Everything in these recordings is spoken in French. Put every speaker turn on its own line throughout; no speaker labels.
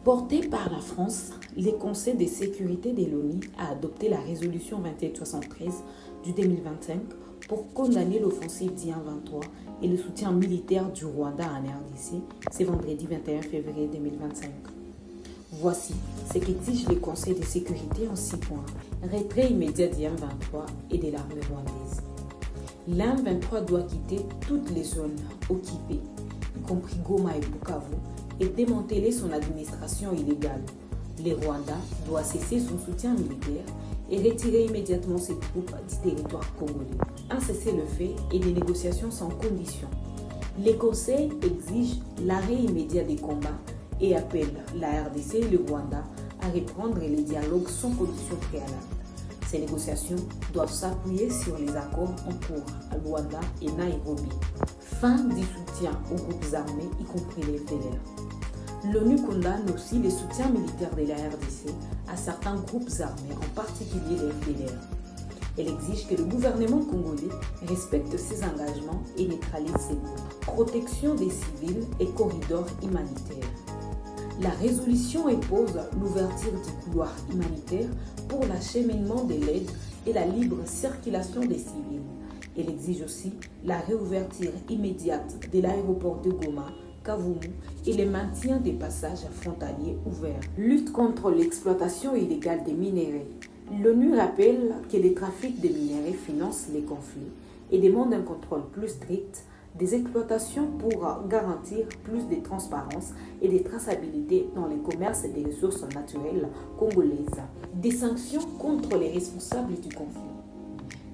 Porté par la France, le Conseil de sécurité de l'ONU a adopté la résolution 2173 du 2025 pour condamner l'offensive d'Ian 23 et le soutien militaire du Rwanda en RDC, c'est vendredi 21 février 2025. Voici ce qu'exige le Conseil de sécurité en 6 points. Retrait immédiat d'Ian 23 et de l'armée rwandaise. L'Ian 23 doit quitter toutes les zones occupées, y compris Goma et Bukavu, et démanteler son administration illégale. Le Rwanda doit cesser son soutien militaire et retirer immédiatement ses troupes du territoire congolais. Un cessez-le-feu et des négociations sans condition. Le Conseil exige l'arrêt immédiat des combats et appelle la RDC et le Rwanda à reprendre les dialogues sans condition préalable. Ces négociations doivent s'appuyer sur les accords en cours à Luanda et Nairobi. Fin du soutien aux groupes armés, y compris les FDLR. L'ONU condamne aussi le soutien militaire de la RDC à certains groupes armés, en particulier les FDLR. Elle exige que le gouvernement congolais respecte ses engagements et neutralise ses groupes. Protection des civils et corridors humanitaires. La résolution impose l'ouverture du couloir humanitaire pour l'acheminement de l'aide et la libre circulation des civils. Elle exige aussi la réouverture immédiate de l'aéroport de Goma, Kavumu et le maintien des passages frontaliers ouverts. Lutte contre l'exploitation illégale des minéraux. L'ONU rappelle que le trafic de minéraux finance les conflits et demande un contrôle plus strict des exploitations pour garantir plus de transparence et de traçabilité dans le commerce des ressources naturelles congolaises. Des sanctions contre les responsables du conflit.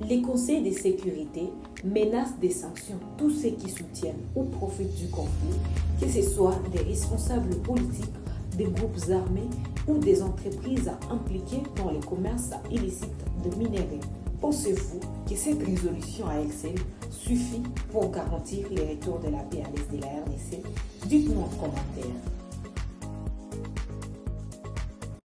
Les conseils de sécurité menacent des sanctions tous ceux qui soutiennent ou profitent du conflit, que ce soit des responsables politiques, des groupes armés ou des entreprises impliquées dans le commerce illicite de minéraux. Pensez-vous que cette résolution à Excel suffit pour garantir le retour de la paix à l'est de la RDC? Dites-nous en commentaire.